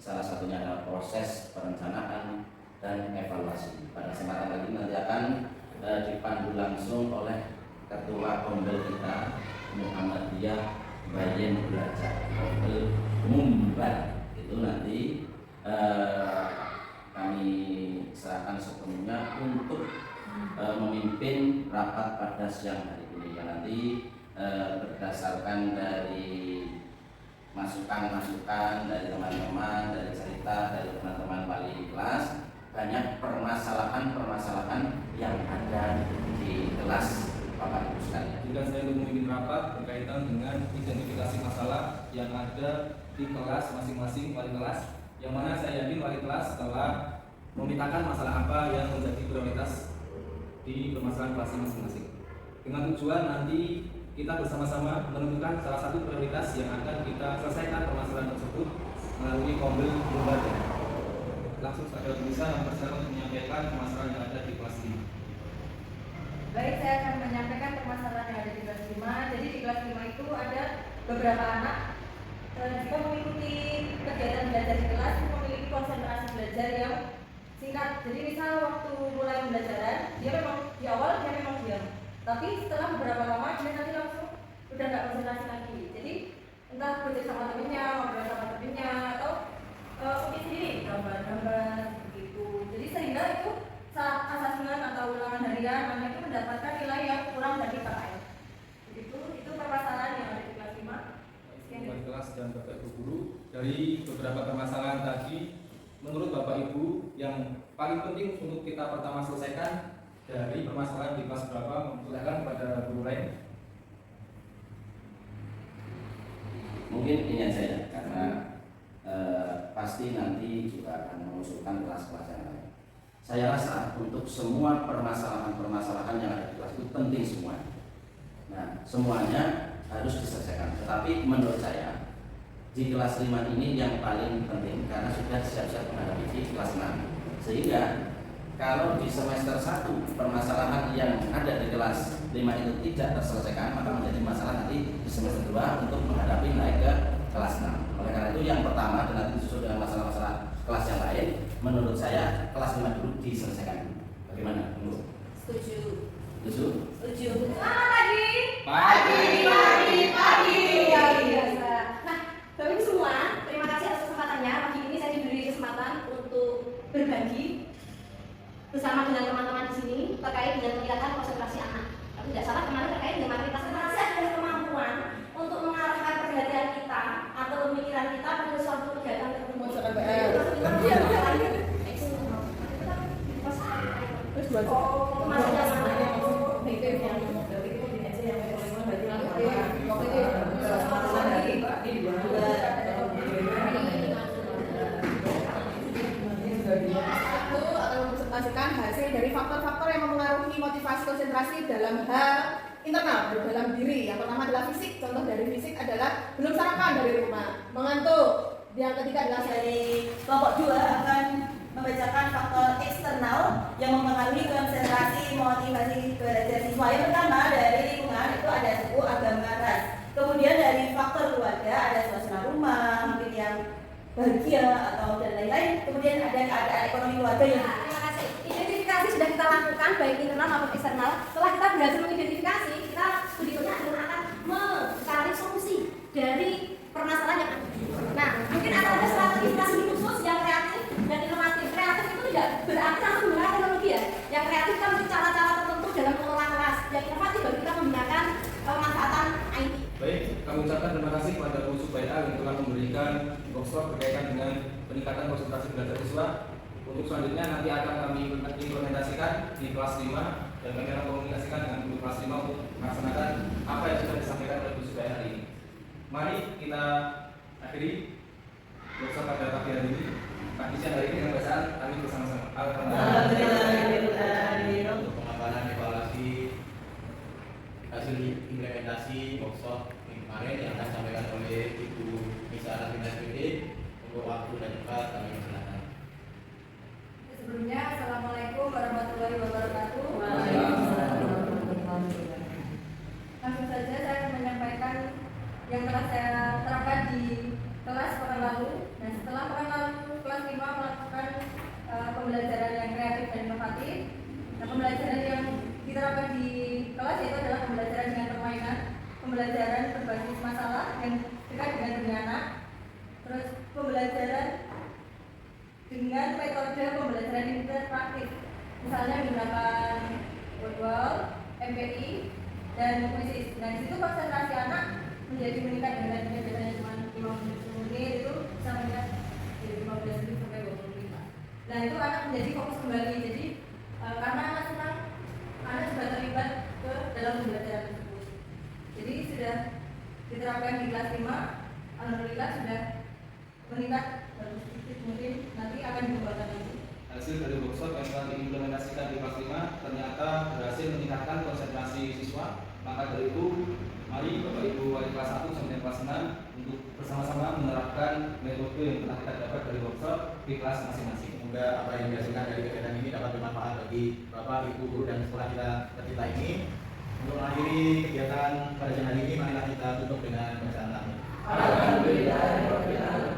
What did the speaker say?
Salah satunya adalah proses perencanaan dan evaluasi. Pada kesempatan kali ini nanti akan dipandu langsung oleh Ketua Kombel kita, Muhammadiyah Bayen Belajar Kombel Mumbar. Itu nanti kami serahkan sepenuhnya untuk memimpin rapat pada siang hari ini, yang nanti berdasarkan dari masukan-masukan dari teman-teman, dari cerita dari teman-teman wali kelas, banyak permasalahan-permasalahan yang ada di kelas Bapak Ibu sekalian. Jika saya memimpin rapat berkaitan dengan identifikasi masalah yang ada di kelas masing-masing wali kelas, yang mana saya yakin wali kelas telah memetakan masalah apa yang menjadi prioritas di permasalahan kelas masing-masing, dengan tujuan nanti kita bersama-sama menentukan salah satu prioritas yang akan kita selesaikan permasalahan tersebut melalui Kombel Mumbar. Langsung saja bisa mempersilakan menyampaikan permasalahan yang ada di kelas 5. Baik, saya akan menyampaikan permasalahan yang ada di kelas 5. Jadi di kelas 5 itu ada beberapa anak jika mengikuti kegiatan belajar di kelas memiliki konsentrasi belajar yang singkat. Jadi misal waktu mulai pembelajaran dia memang di awal dia memang diam, tapi setelah beberapa lama dia nanti langsung udah nggak konsentrasi lagi. Jadi entah belajar sama temennya, ngobrol sama temennya, atau mungkin sendiri gambar-gambar begitu. Jadi sehingga itu saat asesmen atau ulangan harian anak itu mendapatkan nilai yang kurang dari KKM. Begitu, itu permasalahan yang ada di kelas 5. Wali kelas dan Bapak Ibu guru, dari beberapa permasalahan tadi, menurut Bapak Ibu yang paling penting untuk kita pertama selesaikan dari permasalahan di kelas berapa? Silakan pada guru lain. Mungkin ini saja, karena pasti nanti juga akan mengusulkan kelas-kelas yang lain. Saya rasa untuk semua permasalahan-permasalahan yang ada di kelas itu penting semua. Nah, semuanya harus diselesaikan. Tetapi menurut saya di kelas 5 ini yang paling penting karena sudah siap-siap menghadapi di kelas 6. Sehingga kalau di semester 1 permasalahan yang ada di kelas 5 itu tidak terselesaikan, maka menjadi masalah nanti di semester 2 untuk menghadapi naik ke kelas 6. Oleh karena itu yang pertama dan nanti disusul dengan masalah-masalah kelas yang lain, menurut saya kelas 5 dulu diselesaikan. Bagaimana? Setuju. Setuju? Setuju. Selamat pagi. Pagi. Ya, biasa. Nah, Bapak Ibu semua, terima kasih atas kesempatannya. Pagi ini saya diberi kesempatan untuk berbagi bersama dengan teman-teman di sini terkait dengan peningkatan konsentrasi anak. Tapi tidak salah kemarin terkait dengan materi konsentrasi adalah kemampuan untuk mengarahkan perhatian kita atau pemikiran kita pada suatu kegiatan tertentu. Hasil dari faktor-faktor yang mempengaruhi motivasi konsentrasi dalam hal internal dalam diri. Yang pertama adalah fisik. Contoh dari fisik adalah belum sarapan dari rumah, mengantuk. Yang ketiga adalah dari kelompok 2 akan membacakan faktor eksternal yang mempengaruhi konsentrasi motivasi belajar siswa. Yang pertama dari lingkungan itu ada suku, agama, ras. Kemudian dari faktor keluarga ada suasana rumah, mungkin yang bahagia atau dan lain-lain. Kemudian ada keadaan ekonomi keluarga yang Identifikasi sudah kita lakukan baik internal maupun eksternal. Setelah kita berhasil mengidentifikasi, kita berikutnya akan mencari solusi dari permasalahan yang ada. Nah, mungkin ada strategi khusus yang kreatif dan inovatif. Kreatif itu tidak berarti langsung menggunakan teknologi ya. Yang kreatif kan mungkin cara-cara tertentu dalam mengelola kelas. Yang inovatif baru kita menggunakan pemanfaatan IT. Baik, kami ucapkan terima kasih kepada Bu Subaya yang telah memberikan workshop berkaitan dengan peningkatan konsentrasi belajar siswa. Untuk selanjutnya nanti akan kami implementasikan di kelas 5 dan kami akan komunikasikan dengan guru kelas 5 untuk melaksanakan apa yang sudah disampaikan oleh Bu Subaya hari ini. Mari kita akhiri workshop pada pagi hari ini. Pagi siang hari ini dengan bacaan kami bersama-sama. Alhamdulillah. Untuk pengembangan evaluasi hasil implementasi workshop minggu kemarin yang akan disampaikan oleh Ibu Nisa Rafina SPD, untuk waktu dan tempat kami persilakan. Sebelumnya, Assalamualaikum warahmatullahi wabarakatuh. Langsung saja saya akan menyampaikan yang telah saya terapkan di kelas Nah, setelah pengenalan kelas 5 melakukan pembelajaran yang kreatif dan inovatif. Nah, pembelajaran yang diterapkan di kelas itu adalah pembelajaran dengan permainan, pembelajaran berbasis masalah yang dekat dengan dunia anak, terus pembelajaran dengan metode pembelajaran interaktif, misalnya menggunakan word wall, MPI, dan kuisis. Nah, di situ konsentrasi anak menjadi meningkat dengan biasanya cuma 5 menit itu bisa meningkat dari 15 menit sampai 20 menit. Nah, itu anak menjadi fokus kembali. Jadi karena anak senang, anak juga terlibat ke dalam pembelajaran tersebut. Jadi sudah diterapkan di kelas 5, alhamdulillah sudah meningkat, baru sedikit mungkin nanti akan dikembangkan lagi. Hasil dari workshop yang telah diimplementasikan di kelas 5 ternyata berhasil meningkatkan konsentrasi siswa. Maka dari itu, mari Bapak Ibu wali kelas 1 sampai kelas 6 untuk bersama-sama menerapkan metode yang telah kita dapat dari workshop di kelas masing-masing. Semoga apa yang dihasilkan dari kegiatan ini dapat bermanfaat bagi Bapak, Ibu, Guru, dan sekolah kita tercinta ini. Untuk mengakhiri kegiatan pada siang hari ini, marilah kita tutup dengan bacaan takmir. Alhamdulillah.